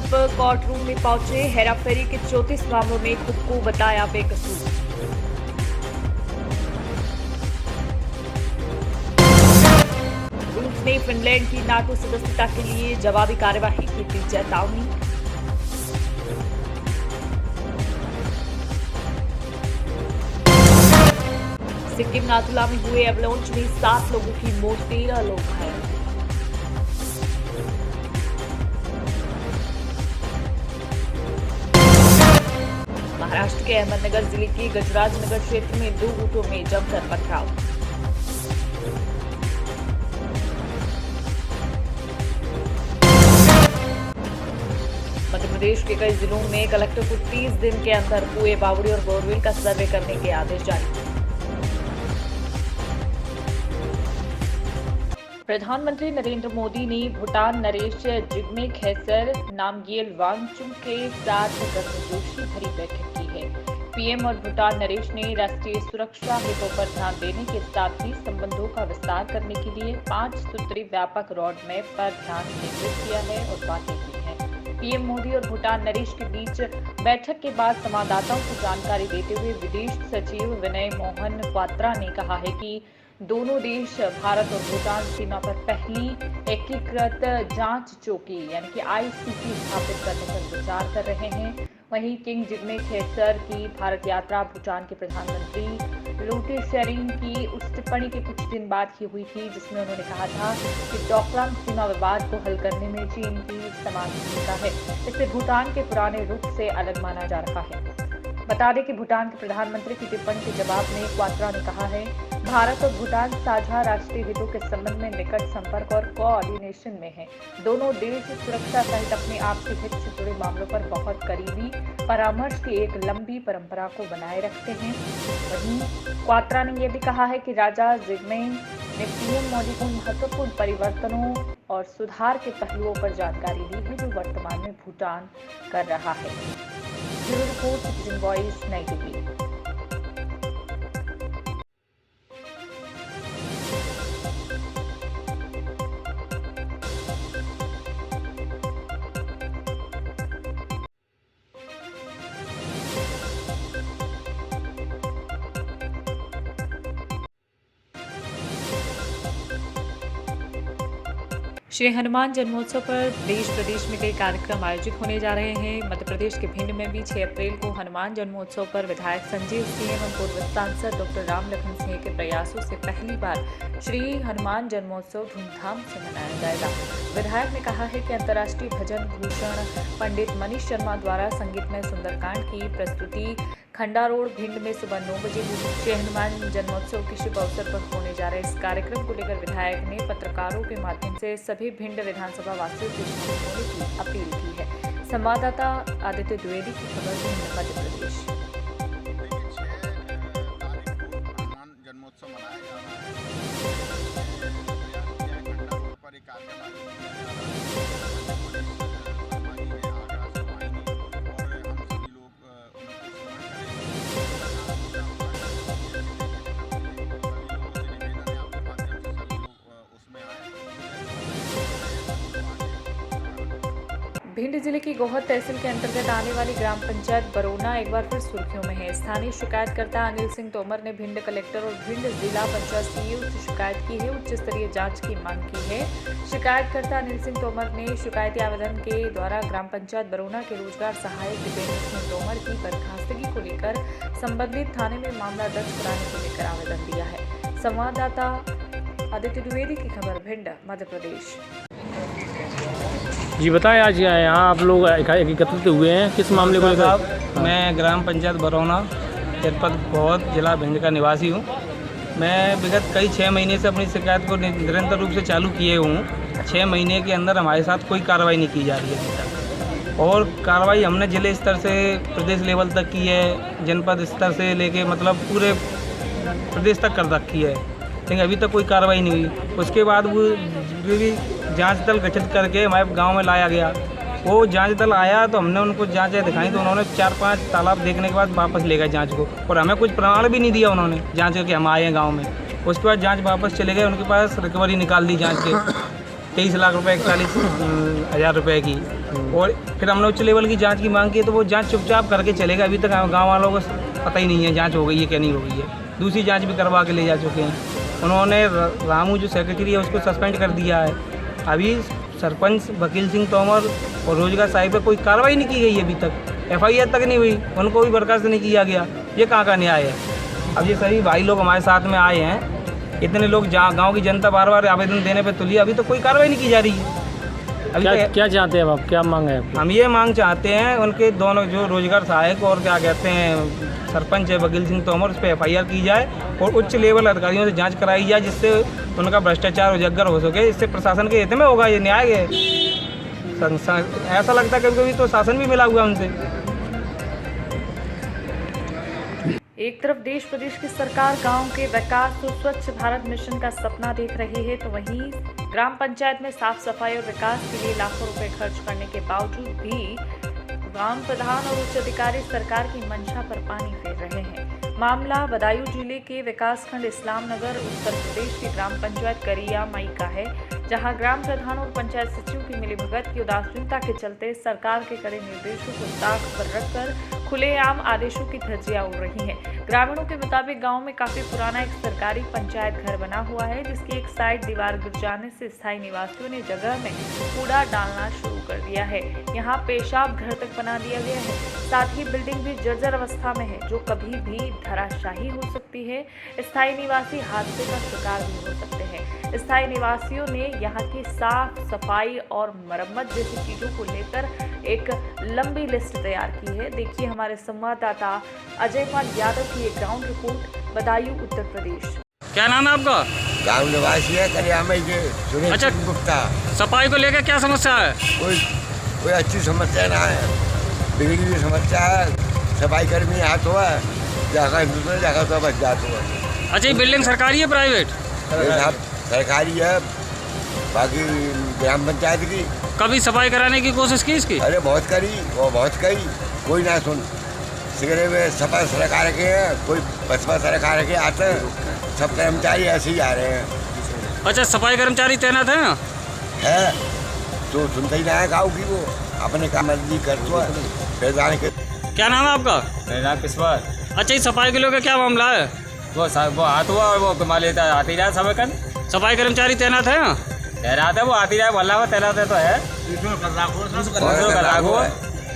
आरोप court room में पहुंचे। हेराफेरी के 34 मामलों में खुद को बताया बेकसूर। रूस ने फिनलैंड की नाटो सदस्यता के लिए जवाबी कार्यवाही की थी चेतावनी। सिक्किम नाथुला में हुए एवलांच में 7 लोगों की मौत, 13 लोग घायल। महाराष्ट्र के अहमदनगर जिले के गजराज नगर क्षेत्र में 2 गुटों में जमकर पथराव। मध्य प्रदेश के कई जिलों में कलेक्टर को 30 दिन के अंदर कुएं, बावड़ी और बोरवेल का सर्वे करने के आदेश जारी। प्रधानमंत्री नरेंद्र मोदी ने भूटान नरेश जिग्मे खेसर नामग्येल वांगचुक के साथ गर्मजोशी भरी बैठक की है। पीएम और भूटान नरेश ने राष्ट्रीय सुरक्षा हितों पर ध्यान देने के साथ ही संबंधों का विस्तार करने के लिए 5 सूत्री व्यापक रोड मैप पर ध्यान केंद्रित किया है और बातें की हैं। पीएम मोदी और भूटान नरेश के बीच बैठक के बाद संवाददाताओं को जानकारी देते हुए विदेश सचिव विनय मोहन क्वात्रा ने कहा है कि दोनों देश भारत और भूटान सीमा पर पहली एकीकृत जांच चौकी यानी कि आईसीसी स्थापित करने पर विचार कर रहे हैं। वहीं किंग जिग्मे खेसर की भारत यात्रा भूटान के प्रधानमंत्री लोटे शेरिंग की उस टिप्पणी के कुछ दिन बाद ही हुई थी जिसमें उन्होंने कहा था कि डोकलाम सीमा विवाद को हल करने में चीन की समान भूमिका है। इसे भूटान के पुराने रुख से अलग माना जा रहा है। बता दें कि भूटान के प्रधानमंत्री की टिप्पणी के जवाब में क्वात्रा ने कहा है, भारत और भूटान साझा राष्ट्रीय हितों के संबंध में निकट संपर्क और कोऑर्डिनेशन में हैं। दोनों देश सुरक्षा सहित अपने आपसी हित से जुड़े मामलों पर बहुत करीबी परामर्श की एक लंबी परंपरा को बनाए रखते हैं। वहीं क्वात्रा ने यह भी कहा है कि राजा जिग्मे ने पीएम मोदी को महत्वपूर्ण परिवर्तनों और सुधार के पहलुओं पर जानकारी दी है जो वर्तमान में भूटान कर रहा है। ब्यूरो रिपोर्ट, सिटीजन वॉइस, नई दिल्ली। श्री हनुमान जन्मोत्सव पर देश प्रदेश में कई कार्यक्रम आयोजित होने जा रहे हैं। मध्य प्रदेश के भिंड में भी 6 अप्रैल को हनुमान जन्मोत्सव पर विधायक संजीव सिंह एवं पूर्व सांसद डॉक्टर रामलखन सिंह के प्रयासों से पहली बार श्री हनुमान जन्मोत्सव धूमधाम से मनाया जाएगा। विधायक ने कहा है कि अंतर्राष्ट्रीय भजन भूषण पंडित मनीष शर्मा द्वारा संगीतमय सुंदरकांड की प्रस्तुति खंडा रोड भिंड में सुबह 9 बजे श्री हनुमान जन्मोत्सव के शुभ अवसर पर होने जा रहे इस कार्यक्रम को लेकर विधायक ने पत्रकारों के माध्यम से सभी भिंड विधानसभा वासियों से शामिल होने की अपील की है। संवाददाता आदित्य द्विवेदी की खबर, भिंड, मध्य प्रदेश। जन्मोत्सव मनाया जा रहा है। भिंड जिले की गोहद तहसील के अंतर्गत आने वाली ग्राम पंचायत बरौना एक बार फिर सुर्खियों में है। स्थानीय शिकायतकर्ता अनिल सिंह तोमर ने भिंड कलेक्टर और भिंड जिला पंचायत सीईओ से शिकायत की है, उच्च स्तरीय जांच की मांग की है। शिकायतकर्ता अनिल सिंह तोमर ने शिकायती आवेदन के द्वारा ग्राम पंचायत बरौना के रोजगार सहायक दीपेंद्र सिंह तोमर की बर्खास्तगी को लेकर संबंधित थाने में मामला दर्ज कराने को लेकर आवेदन दिया है। संवाददाता आदित्य द्विवेदी की खबर, भिंड, मध्य प्रदेश। जी बताएं, आज यहाँ आप लोग एकत्रित हुए हैं, किस मामले को लेकर? मैं ग्राम पंचायत बरौना जनपद गोहद जिला भिंड का निवासी हूँ। मैं विगत कई 6 महीने से अपनी शिकायत को निरंतर रूप से चालू किए हूँ। 6 महीने के अंदर हमारे साथ कोई कार्रवाई नहीं की जा रही है और कार्रवाई हमने जिले स्तर से प्रदेश लेवल तक की है, जनपद स्तर से लेके मतलब पूरे प्रदेश तक कर रखी है, लेकिन अभी तक कोई कार्रवाई नहीं हुई। उसके बाद वो भी जांच दल गठित करके हमारे गांव में लाया गया। वो जांच दल आया तो हमने उनको जांचें दिखाई तो उन्होंने 4-5 तालाब देखने के बाद वापस ले गए जांच को, और हमें कुछ प्रमाण भी नहीं दिया उन्होंने जांच के हम आए हैं गांव में। उसके बाद जांच वापस चले गए, उनके पास रिकवरी निकाल दी जांच के। 23 लाख रुपए 41,000 रुपए की। और फिर हमने उच्च लेवल की जांच की मांग की तो वो जांच चुपचाप करके चलेगा। अभी तक गांव वालों को पता ही नहीं है जांच हो गई है क्या नहीं हो गई है। दूसरी जांच भी करवा के ले जा चुके हैं। उन्होंने रामू जो सेक्रेटरी है उसको सस्पेंड कर दिया है। अभी सरपंच वकील सिंह तोमर और रोजगार साहिब पर कोई कार्रवाई नहीं की गई अभी तक। FIR तक नहीं हुई, उनको भी बर्खास्त नहीं किया गया। ये कहाँ का न्याय है? अब ये सभी भाई लोग हमारे साथ में आए हैं, इतने लोग गांव की जनता बार बार आवेदन देने पे तुली, अभी तो कोई कार्रवाई नहीं की जा रही है। अभी क्या चाहते हैं अब आप, क्या मांग है आपकी? हम ये मांग चाहते हैं उनके दोनों जो रोजगार सहायक और क्या कहते हैं सरपंच है वकील सिंह तोमर, उस पर FIR की जाए और उच्च लेवल अधिकारियों से जांच कराई जाए, जिससे उनका भ्रष्टाचार उजागर हो सके। इससे प्रशासन के हित में होगा, ये न्याय है। ऐसा लगता है कभी कभी तो शासन भी मिला हुआ उनसे। एक तरफ देश प्रदेश की सरकार गांव के विकास और स्वच्छ भारत मिशन का सपना देख रही है, तो वहीं ग्राम पंचायत में साफ सफाई और विकास के लिए लाखों रुपए खर्च करने के बावजूद भी ग्राम प्रधान और उच्च अधिकारी सरकार की मंशा पर पानी फेर रहे हैं। मामला बदायूं जिले के विकासखंड इस्लाम नगर उत्तर प्रदेश की ग्राम पंचायत करिया मई का है, जहां ग्राम प्रधान और पंचायत सचिव की मिलीभगत की उदासीनता के चलते सरकार के कड़े निर्देशों को ताक पर रखकर खुलेआम आदेशों की धज्जियां उड़ रही हैं। ग्रामीणों के मुताबिक गांव में काफी पुराना एक सरकारी पंचायत घर बना हुआ है, जिसकी एक साइड दीवार गिर जाने से स्थायी निवासियों ने जगह में कूड़ा डालना शुरू कर दिया है। यहाँ पेशाब घर तक बना दिया गया है। साथ ही बिल्डिंग भी जर्जर अवस्था में है, जो कभी भी धराशायी हो सकती है। स्थायी निवासी हादसे का शिकार भी हो सकते हैं। स्थायी निवासियों ने यहाँ की साफ सफाई और मरम्मत जैसी चीजों को लेकर एक लंबी लिस्ट तैयार की है। देखिए हमारे संवाददाता अजय पाल यादव की एक ग्राउंड रिपोर्ट बदायूं उत्तर प्रदेश। क्या नाम है आपका? गाँव निवासी है करियामई के सुरेश अच्छा। गुप्ता। सफाई को लेकर क्या समस्या है? कोई अच्छी समस्या ना है, बिगड़ी हुई समस्या है। सफाई कर्मी हाथ हुआ जगह दूसरे जगह तो बच जाते हुआ। अच्छा, ये बिल्डिंग सरकारी है प्राइवेट? सरकारी है, बाकी ग्राम पंचायत की। कभी सफाई कराने की कोशिश की इसकी? अरे बहुत करी, वो बहुत करी, कोई ना सुन। सिगरे में सफा सरकार रखे हैं, कोई बसपा सरकार रखे आते हैं, सब कर्मचारी ऐसे ही आ रहे हैं। अच्छा, सफाई कर्मचारी तैनात है ना? है तो सुनते ही ना है गाँव की, वो अपने काम मर्जी करते हैं जाने के। क्या नाम है आपका? मेरा नाम किस्मत। अच्छा, ये सफाई के लेकर क्या मामला है? वो हाथ हुआ और वो कमा लेता है, आती रहा समय कन। सफाई कर्मचारी तैनात है ना? तैनात है, वो आती रहा वल्ला में तैनात है तो है।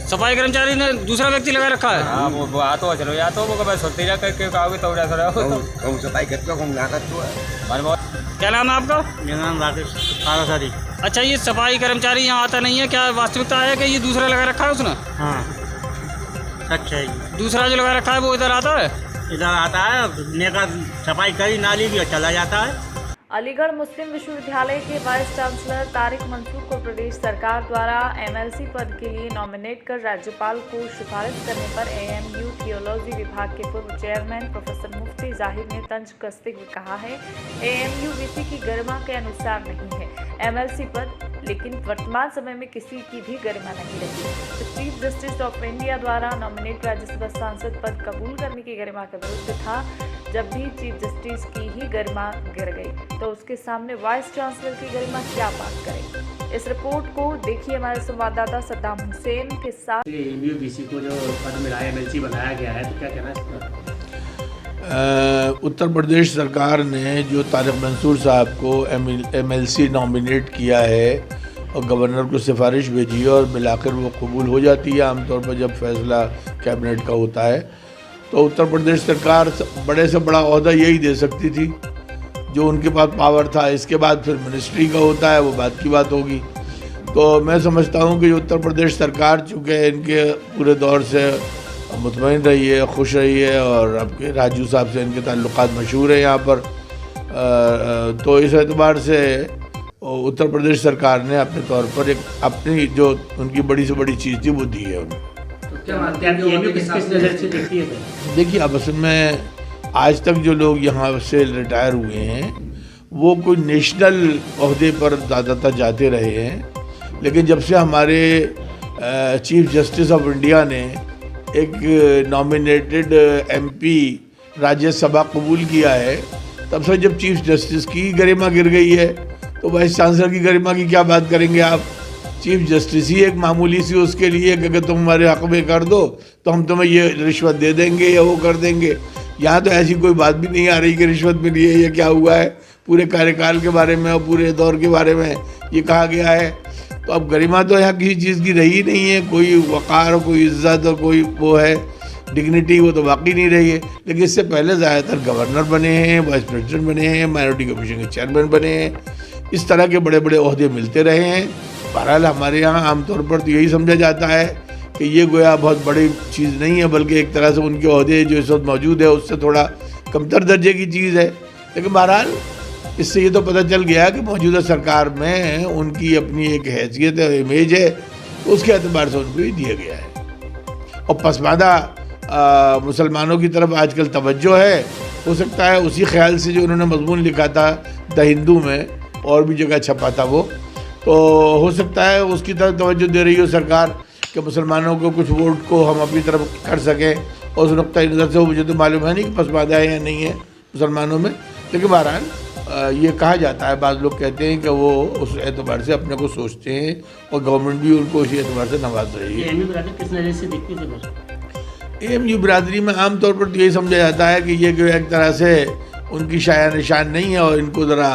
सफाई कर्मचारी ने दूसरा व्यक्ति लगा रखा है? हाँ, वो हाथ हुआ चलो या तो वो कभी सोचती रहा करके कहोगे तो उड़ा सड़ा कौन सफाई करते हो, कौन ना करते हो। क्या नाम है आपका? मेरा नाम राकेश कालासारी। अच्छा, ये सफाई कर्मचारी यहाँ आता नहीं है, क्या वास्तविकता है कि ये दूसरा लगा रखा है उसने? हाँ, सच है। दूसरा जो लगा रखा है वो इधर आता है? इधर आता है, नेका सफाई करी नाली भी और चला जाता है। अलीगढ़ मुस्लिम विश्वविद्यालय के वाइस चांसलर तारिक मंसूर को प्रदेश सरकार द्वारा MLC पद के लिए नॉमिनेट कर राज्यपाल को सिफारिश करने पर AMU थियोलॉजी विभाग के पूर्व चेयरमैन प्रोफेसर मुफ्ती जाहिर ने तंज कसते हुए कहा है, AMU VC की गरिमा के अनुसार नहीं है MLC पद, लेकिन वर्तमान समय में किसी की भी गरिमा नहीं रही। तो चीफ जस्टिस ऑफ इंडिया द्वारा नॉमिनेट राज्यसभा सांसद पद कबूल करने की गरिमा के विरुद्ध था। जब भी चीफ जस्टिस की ही गरिमा गिर गई तो उसके सामने वाइस चांसलर की गरिमा क्या बात करे। इस रिपोर्ट को देखिए हमारे संवाददाता सद्दाम हुसैन के साथ। AMU VC को जो पद मिला है, MLC बनाया गया है, तो क्या कहना है इस पर? उत्तर प्रदेश सरकार ने जो तारिक मंसूर साहब को MLC नॉमिनेट किया है और गवर्नर को सिफारिश भेजी है और मिलाकर वो कबूल हो जाती है आमतौर पर जब फैसला कैबिनेट का होता है, तो उत्तर प्रदेश सरकार बड़े से बड़ा ओहदा यही दे सकती थी जो उनके पास पावर था। इसके बाद फिर मिनिस्ट्री का होता है, वो बात की बात होगी। तो मैं समझता हूँ कि उत्तर प्रदेश सरकार चूँकि इनके पूरे दौर से मुतमईन रही है, खुश रही है और आपके राजू साहब से इनके ताल्लुकात मशहूर है यहाँ पर, तो इस एतबार से उत्तर प्रदेश सरकार ने अपने तौर पर एक अपनी जो उनकी बड़ी से बड़ी चीज़ थी वो दी है उन्हें। तो क्या मानते हैं AMU किस नज़र से देखती है? देखिए, अब असल में आज तक जो लोग यहाँ से रिटायर हुए हैं वो कोई नेशनल ओहदे पर ज़्यादातर जाते रहे हैं, लेकिन जब से हमारे चीफ जस्टिस ऑफ इंडिया ने एक नॉमिनेटेड MP राज्यसभा कबूल किया है, तब से जब चीफ जस्टिस की गरिमा गिर गई है तो वाइस चांसलर की गरिमा की क्या बात करेंगे आप? चीफ जस्टिस ही एक मामूली सी उसके लिए कि अगर तुम हमारे हक में कर दो तो हम तुम्हें ये रिश्वत दे देंगे या वो कर देंगे। यहाँ तो ऐसी कोई बात भी नहीं आ रही कि रिश्वत मिली है या क्या हुआ है। पूरे कार्यकाल के बारे में और पूरे दौर के बारे में ये कहा गया है। तो अब गरिमा तो यहाँ किसी चीज़ की रही नहीं है, कोई वक़ार, कोई इज्जत और कोई वो है डिग्निटी, वो तो बाकी नहीं रही है। लेकिन इससे पहले ज़्यादातर गवर्नर बने हैं, वाइस प्रेसिडेंट बने हैं, माइनॉरिटी कमीशन के चेयरमैन बने हैं, इस तरह के बड़े बड़े ओहदे मिलते रहे हैं। बहरहाल हमारे यहाँ आमतौर पर तो यही समझा जाता है कि ये गोया बहुत बड़ी चीज़ नहीं है, बल्कि एक तरह से उनके ओहदे जो इस वक्त मौजूद है उससे थोड़ा कमतर दर्जे की चीज़ है। लेकिन बहरहाल इससे ये तो पता चल गया कि मौजूदा सरकार में उनकी अपनी एक हैसियत है, इमेज है, उसके एतबार से उनको ही दिया गया है। और पसमानदा मुसलमानों की तरफ आजकल तवज्जो है, हो सकता है उसी ख्याल से जो उन्होंने मजमून लिखा था द हिंदू में, और भी जगह छपा था वो, तो हो सकता है उसकी तरफ तवज्जो दे रही हो सरकार कि मुसलमानों को कुछ वोट को हम अपनी तरफ कर सकें। और उस नुक्ता नज़र से मुझे तो मालूम है नहीं कि पसमानदा है या नहीं है मुसलमानों में। लेकिन बहरहाल ये कहा जाता है, बाज़ लोग कहते हैं कि वो उस एतबार से अपने को सोचते हैं और गवर्नमेंट भी उनको उसी एतबार से नवाज रही है। किस नज़र से देखती है? AMU बिरादरी में आम तौर पर तो यही समझा जाता है कि ये एक तरह से उनकी शाया निशान नहीं है और इनको ज़रा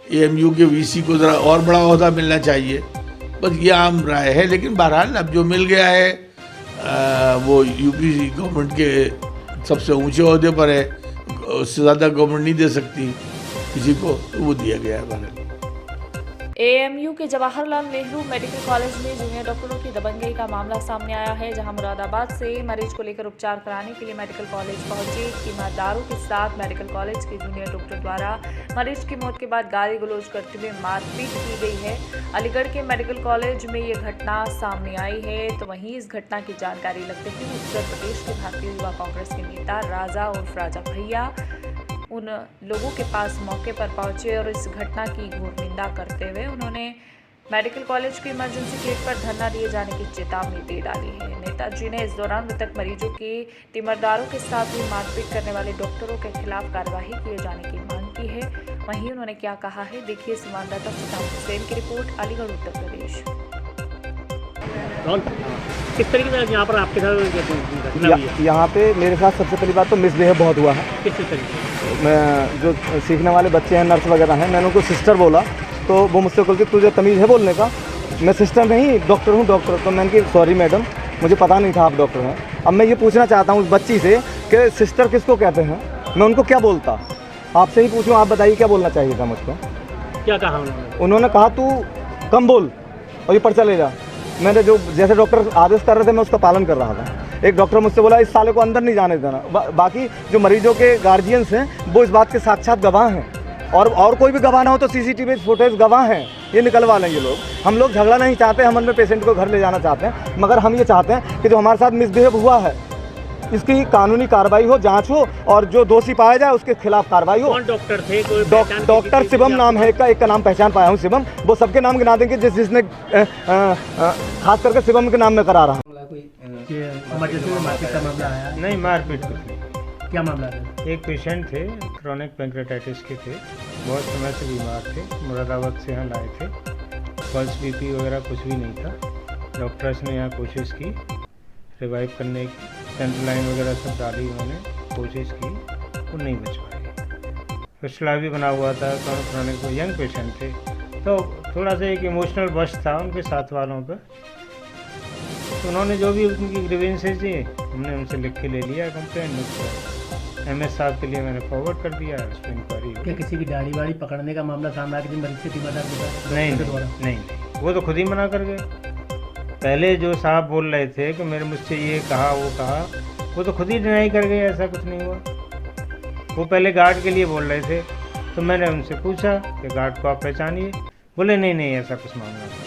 AMU के VC को ज़रा और बड़ा ओहदा मिलना चाहिए, बस ये आम राय है। लेकिन बहरहाल अब जो मिल गया है वो UP गवर्नमेंट के सबसे ऊंचे ओहदे पर है, उससे ज़्यादा गवर्नमेंट नहीं दे सकती किसी को, तो वो दिया गया है। बहरहाल AMU के जवाहरलाल नेहरू मेडिकल कॉलेज में जूनियर डॉक्टरों की दबंगई का मामला सामने आया है, जहां मुरादाबाद से मरीज को लेकर उपचार कराने के लिए मेडिकल कॉलेज पहुंचे तीमारदारों के साथ मेडिकल कॉलेज के जूनियर डॉक्टर द्वारा मरीज की मौत के बाद गाली गलौज करते हुए मारपीट की गई है। अलीगढ़ के मेडिकल कॉलेज में ये घटना सामने आई है। तो वहीं इस घटना की जानकारी लगते ही उत्तर प्रदेश के भारतीय युवा कांग्रेस के नेता राजा उर्फ राजा भैया उन लोगों के पास मौके पर पहुंचे और इस घटना की घोर निंदा करते हुए उन्होंने मेडिकल कॉलेज के इमरजेंसी गेट पर धरना दिए जाने की चेतावनी दे डाली है। नेताजी ने इस दौरान मृतक मरीजों के तीमारदारों के साथ भी मारपीट करने वाले डॉक्टरों के खिलाफ कार्रवाई किए जाने की मांग की है। वहीं उन्होंने क्या कहा है, देखिए संवाददाता सद्दाम हुसैन की रिपोर्ट, अलीगढ़ उत्तर प्रदेश। किस तरीके से यहाँ पर आपके साथ यहाँ पे मेरे साथ सबसे पहली बात तो मिसबिहेव बहुत हुआ है। किस तरीके? मैं जो सीखने वाले बच्चे हैं, नर्स वगैरह हैं, मैंने उनको सिस्टर बोला तो वो मुझसे बोलती तुझे तमीज़ है बोलने का? मैं सिस्टर नहीं डॉक्टर हूँ, डॉक्टर। तो मैंने कहा सॉरी मैडम, मुझे पता नहीं था आप डॉक्टर हैं। अब मैं ये पूछना चाहता हूँ उस बच्ची से कि सिस्टर किसको कहते हैं, मैं उनको क्या बोलता? आपसे ही पूछूँ, आप बताइए क्या बोलना चाहिए था मुझको? क्या कहा उन्होंने कहा तू कम बोल और ये पर्चा ले जा। मैंने जो जैसे डॉक्टर आदेश कर रहे थे मैं उसका पालन कर रहा था। एक डॉक्टर मुझसे बोला इस साले को अंदर नहीं जाने देना। बाकी जो मरीजों के गार्जियंस हैं वो इस बात के साक्षात गवाह हैं, और कोई भी गवाह ना हो तो CCTV फुटेज गवाह हैं, ये निकलवा लेंगे लोग। हम लोग झगड़ा नहीं चाहते, हम अपने पेशेंट को घर ले जाना चाहते हैं, मगर हम ये चाहते हैं कि जो हमारे साथ मिसबिहेव हुआ है इसकी कानूनी कार्रवाई हो, जांच हो और जो दोषी पाया जाए उसके खिलाफ कार्रवाई हो। कौन डॉक्टर थे? डॉक्टर शिवम नाम है, एक का नाम पहचान पाया हूँ, शिवम। वो सबके नाम गिना देंगे जिसने खास करके शिवम के नाम में करा रहा। नहीं, मारपीट कुछ नहीं। क्या मामला है? एक पेशेंट थे, क्रोनिक पैंक्रेटाइटिस के थे, बहुत समय से बीमार थे, मुरादाबाद से यहाँ लाए थे। पल्स BP वगैरह कुछ भी नहीं था। डॉक्टर्स ने यहाँ कोशिश की रिवाइव करने की, सेंट्रल लाइन वगैरह सब डाली, उन्होंने कोशिश की, वो नहीं बच पाए। फिस्टुला भी बना हुआ था, क्रोनिक यंग पेशेंट थे, तो थोड़ा सा एक इमोशनल बस्ट था उनके साथ वालों पर। तो उन्होंने जो भी उनकी ग्रीवेंसेस थी हमने उनसे लिख के ले लिया कंप्लेंट, उसको MS साहब के लिए मैंने फॉरवर्ड कर दिया, उस पर इंक्वायरी। क्या किसी की दाढ़ी वाड़ी पकड़ने का मामला सामने आया कि मरीज से तीमारदार के साथ? नहीं, वो तो खुद ही मना कर गए। पहले जो साहब बोल रहे थे कि मेरे मुझसे ये कहा वो कहा, वो तो खुद ही डिनाई कर गए, ऐसा कुछ नहीं हुआ। वो पहले गार्ड के लिए बोल रहे थे, तो मैंने उनसे पूछा कि गार्ड को आप पहचानिए, बोले नहीं ऐसा कुछ मामला नहीं।